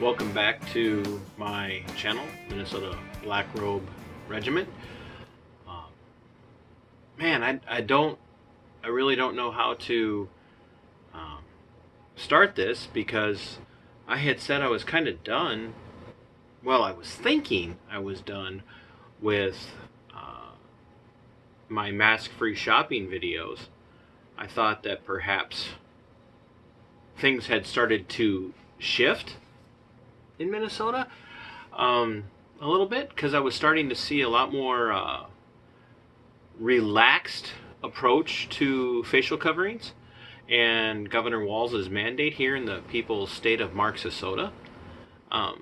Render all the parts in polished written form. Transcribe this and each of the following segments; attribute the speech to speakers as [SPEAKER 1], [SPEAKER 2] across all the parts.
[SPEAKER 1] Welcome back to my channel, Minnesota Black Robe Regiment. Uh, Man, I really don't know how to um, start this because I had said I was kind of done. Well, I was thinking I was done with my mask-free shopping videos. I thought that perhaps things had started to shift in Minnesota a little bit, because I was starting to see a lot more relaxed approach to facial coverings and Governor Walz's mandate here in the people's state of Marxisota. But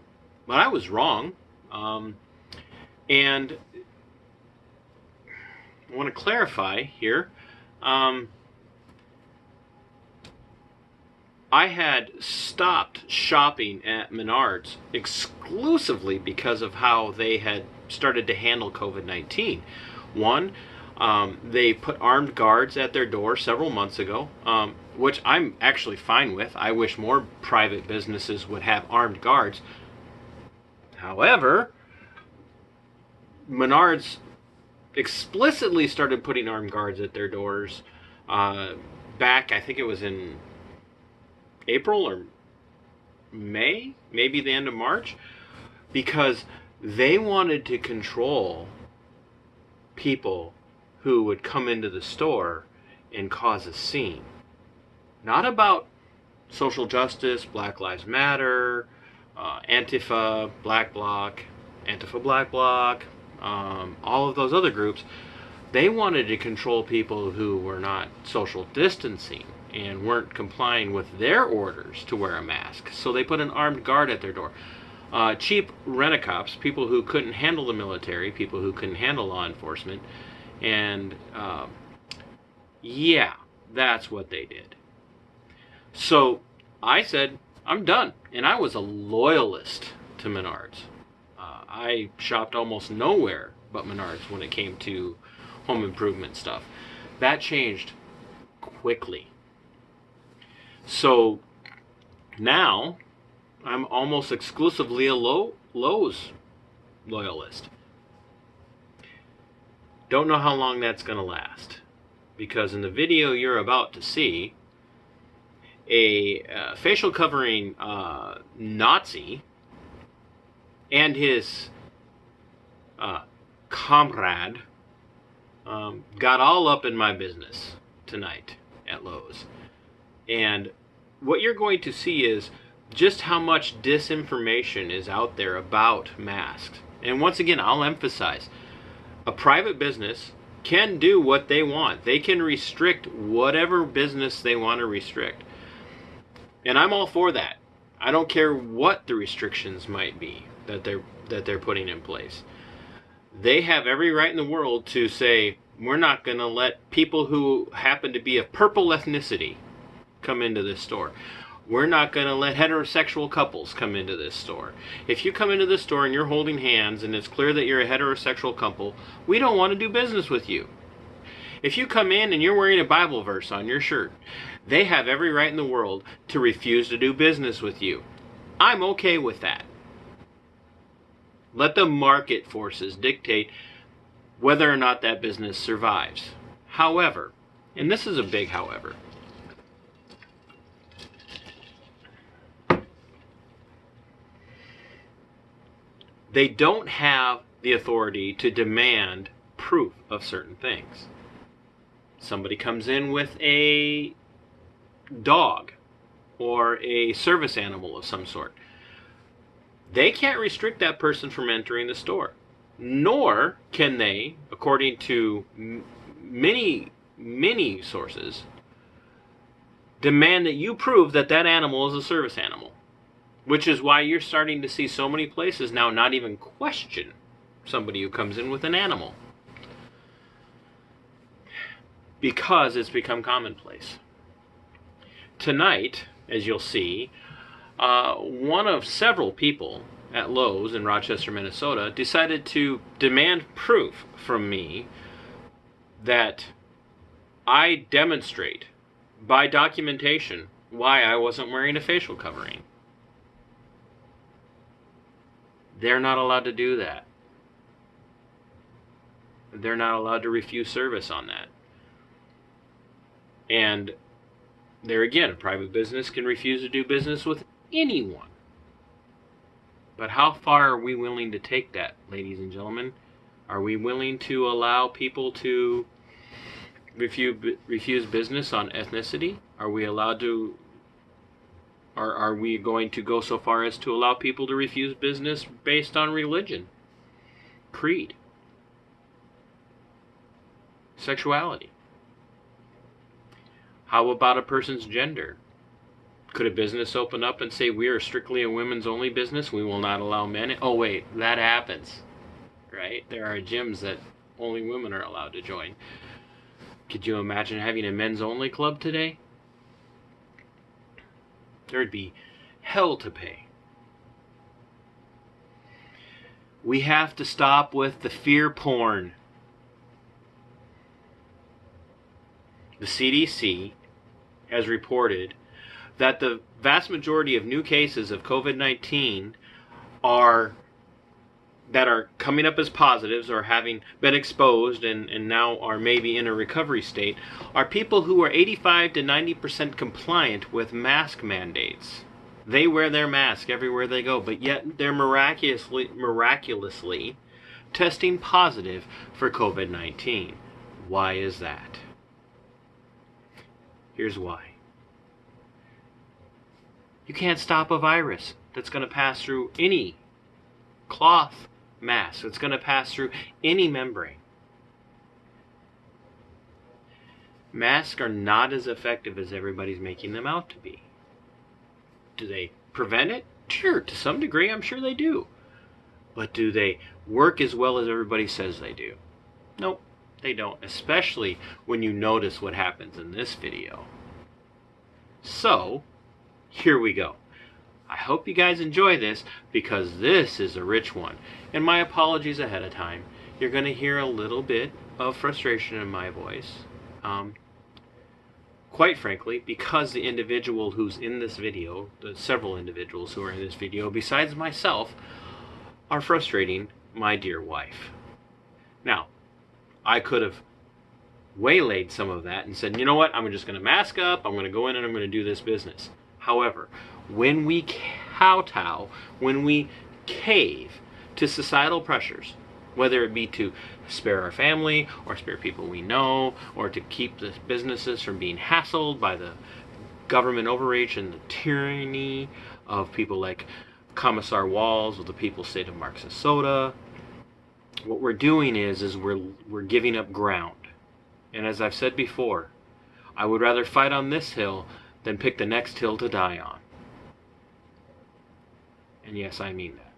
[SPEAKER 1] I was wrong. And I want to clarify here. I had stopped shopping at Menards exclusively because of how they had started to handle COVID-19. One, they put armed guards at their door several months ago, which I'm actually fine with. I wish more private businesses would have armed guards. However, Menards explicitly started putting armed guards at their doors back, I think it was in April or May, maybe the end of March, because they wanted to control people who would come into the store and cause a scene. Not about social justice, Black Lives Matter, Antifa, Black Bloc, Antifa, Black Bloc, all of those other groups. They wanted to control people who were not social distancing and weren't complying with their orders to wear a mask. So they put an armed guard at their door. Cheap rent-a-cops, people who couldn't handle the military, people who couldn't handle law enforcement. And yeah, that's what they did. So I said, I'm done. And I was a loyalist to Menards. I shopped almost nowhere but Menards when it came to home improvement stuff. That changed quickly. So now I'm almost exclusively a Lowe's loyalist. Don't know how long that's going to last, because in the video you're about to see, a facial covering Nazi and his comrade got all up in my business tonight at Lowe's. And what you're going to see is just how much disinformation is out there about masks. And once again, I'll emphasize, a private business can do what they want. They can restrict whatever business they want to restrict. And I'm all for that. I don't care what the restrictions might be that they're putting in place. They have every right in the world to say, we're not going to let people who happen to be of purple ethnicity come into this store. We're not going to let heterosexual couples come into this store. If you come into this store and you're holding hands and it's clear that you're a heterosexual couple, we don't want to do business with you. If you come in and you're wearing a Bible verse on your shirt, they have every right in the world to refuse to do business with you. I'm okay with that. Let the market forces dictate whether or not that business survives. However, and this is a big however, they don't have the authority to demand proof of certain things. Somebody comes in with a dog or a service animal of some sort. They can't restrict that person from entering the store. Nor can they, according to many sources, demand that you prove that that animal is a service animal. Which is why you're starting to see so many places now not even question somebody who comes in with an animal, because it's become commonplace. Tonight, as you'll see, one of several people at Lowe's in Rochester, Minnesota, decided to demand proof from me that I demonstrate by documentation why I wasn't wearing a facial covering. They're not allowed to do that. They're not allowed to refuse service on that. And there again, a private business can refuse to do business with anyone. But how far are we willing to take that, ladies and gentlemen? Are we willing to allow people to refuse business on ethnicity? Are we allowed to, or are we going to go so far as to allow people to refuse business based on religion, creed, sexuality? How about a person's gender? Could a business open up and say, we are strictly a women's only business, we will not allow men in? Oh wait, that happens, right? There are gyms that only women are allowed to join. Could you imagine having a men's only club today? There'd be hell to pay. We have to stop with the fear porn. The CDC has reported that the vast majority of new cases of COVID-19 that are coming up as positives or having been exposed and now are maybe in a recovery state are people who are 85 to 90% compliant with mask mandates. They wear their mask everywhere they go, but yet they're miraculously testing positive for COVID-19. Why is that? Here's why. You can't stop a virus that's going to pass through any cloth mask. It's going to pass through any membrane. Masks are not as effective as everybody's making them out to be. Do they prevent it? Sure, to some degree, I'm sure they do. But do they work as well as everybody says they do? Nope, they don't, especially when you notice what happens in this video. So, here we go. I hope you guys enjoy this because this is a rich one. And my apologies ahead of time. You're going to hear a little bit of frustration in my voice. Quite frankly, because the individual who's in this video, the several individuals who are in this video, besides myself, are frustrating my dear wife. Now, I could have waylaid some of that and said, you know what, I'm just going to mask up, I'm going to go in and I'm going to do this business. However, when we kowtow, when we cave to societal pressures, whether it be to spare our family or spare people we know or to keep the businesses from being hassled by the government overreach and the tyranny of people like Commissar Walls of the People's State of Marxisota, what we're doing is we're giving up ground. And as I've said before, I would rather fight on this hill than pick the next hill to die on. And yes, I mean that.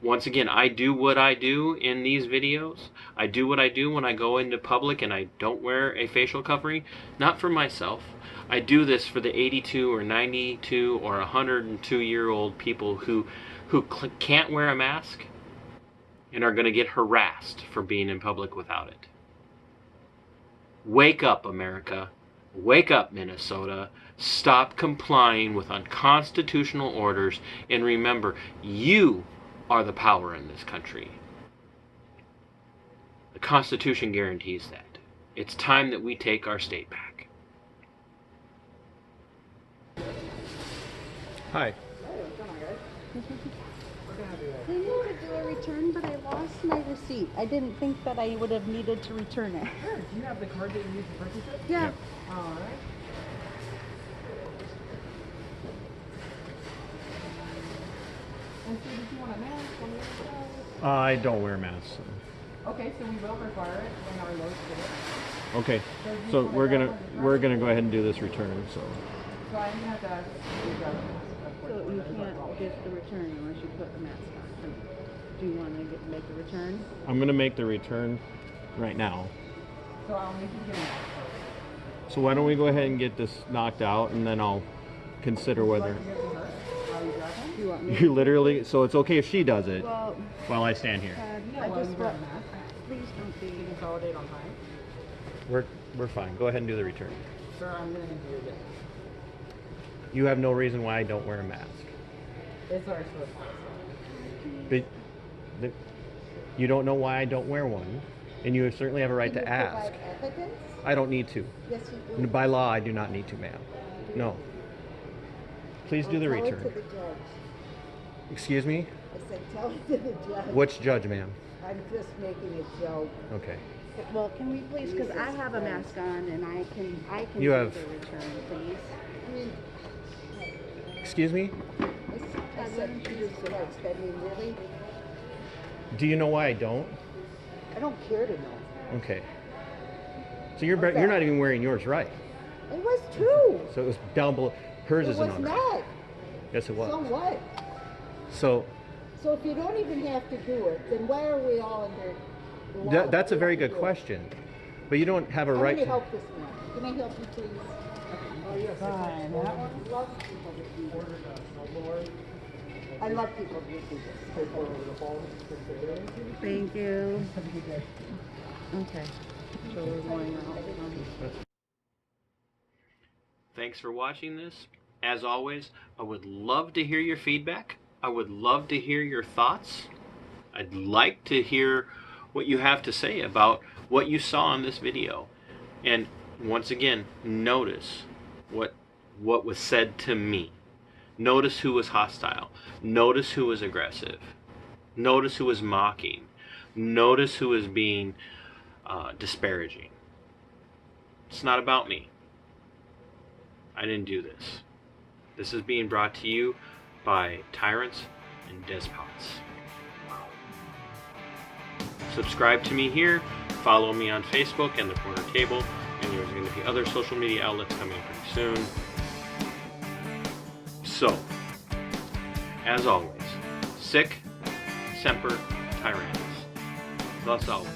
[SPEAKER 1] Once again, I do what I do in these videos. I do what I do when I go into public and I don't wear a facial covering. Not for myself. I do this for the 82 or 92 or 102-year-old people who can't wear a mask and are going to get harassed for being in public without it. Wake up, America. Wake up, Minnesota. Stop complying with unconstitutional orders and remember, you are the power in this country. The Constitution guarantees that. It's time that we take our state back. Hi.
[SPEAKER 2] I needed to do a return, but I lost my receipt. I didn't think that I would have needed to return it.
[SPEAKER 3] Sure. Do you have the card that you used to purchase it?
[SPEAKER 2] Yeah.
[SPEAKER 1] Yep.
[SPEAKER 3] All right. And so did you want a mask on the other side?
[SPEAKER 1] I don't wear masks.
[SPEAKER 3] Okay, so we will require it when our loads get it.
[SPEAKER 1] Okay. So we're gonna go ahead and do this return. So
[SPEAKER 3] So I'm gonna have to ask you guys.
[SPEAKER 2] So you can't get the return unless you put a mask on. Do you want to make a return?
[SPEAKER 1] I'm gonna make the return right now.
[SPEAKER 3] So I'll make you get a mask first.
[SPEAKER 1] So why don't we go ahead and get this knocked out and then I'll consider whether
[SPEAKER 2] Do you want me?
[SPEAKER 1] you literally. So it's okay if she does it
[SPEAKER 2] Well,
[SPEAKER 1] while I stand here.
[SPEAKER 2] I
[SPEAKER 3] well,
[SPEAKER 2] just
[SPEAKER 3] you wear a mask.
[SPEAKER 2] please don't
[SPEAKER 3] Can you
[SPEAKER 2] be.
[SPEAKER 3] consolidate on time?
[SPEAKER 1] We're fine. Go ahead and do the return.
[SPEAKER 3] Sir, I'm gonna need you to get
[SPEAKER 1] You have no reason why I don't wear a mask.
[SPEAKER 3] It's our Swiss policy.
[SPEAKER 4] But you don't know why I don't wear one, and you certainly have a right
[SPEAKER 2] Can
[SPEAKER 4] to
[SPEAKER 2] you
[SPEAKER 4] ask.
[SPEAKER 2] provide evidence?
[SPEAKER 4] I don't need to.
[SPEAKER 2] Yes, you do.
[SPEAKER 4] By law, I do not need to, ma'am. No. Please do the
[SPEAKER 2] Tell it
[SPEAKER 4] return.
[SPEAKER 2] to the judge.
[SPEAKER 4] Excuse me?
[SPEAKER 2] I said, tell it to the judge.
[SPEAKER 4] Which judge, ma'am?
[SPEAKER 2] I'm just making a joke.
[SPEAKER 4] Okay.
[SPEAKER 2] Well, can we please, because I have a mask on and I can
[SPEAKER 4] You
[SPEAKER 2] do
[SPEAKER 4] have-
[SPEAKER 2] the return, please. I mean,
[SPEAKER 4] Excuse me?
[SPEAKER 2] I said, Jesus Christ, I mean, really?
[SPEAKER 4] Do you know why I don't?
[SPEAKER 2] I don't care to know.
[SPEAKER 4] Okay. So you're not even wearing yours right.
[SPEAKER 2] It was true.
[SPEAKER 4] So it was down below. Hers
[SPEAKER 2] It
[SPEAKER 4] isn't
[SPEAKER 2] was
[SPEAKER 4] on right.
[SPEAKER 2] not.
[SPEAKER 4] Yes, it was.
[SPEAKER 2] So what?
[SPEAKER 4] So
[SPEAKER 2] So if you don't even have to do it, then why are we all under the law?
[SPEAKER 4] that's a
[SPEAKER 2] We
[SPEAKER 4] very
[SPEAKER 2] have to
[SPEAKER 4] good
[SPEAKER 2] do it.
[SPEAKER 4] question. But you don't have a
[SPEAKER 2] I'm
[SPEAKER 4] right
[SPEAKER 2] going
[SPEAKER 4] to.
[SPEAKER 2] to help this man. Can I help you, please? Oh, yes. Fine. That one? I love people that do this. I love people who do this. Thank you. Okay. So we're going out.
[SPEAKER 1] Thanks for watching this. As always, I would love to hear your feedback. I would love to hear your thoughts. I'd like to hear what you have to say about what you saw in this video. And once again, notice what was said to me. Notice who was hostile. Notice who was aggressive. Notice who was mocking. Notice who was being disparaging. It's not about me. I didn't do this. This is being brought to you by tyrants and despots. Subscribe to me here. Follow me on Facebook and the Corner Table. And there's going to be other social media outlets coming pretty soon. So, as always, Sic Semper Tyrannis. Thus always.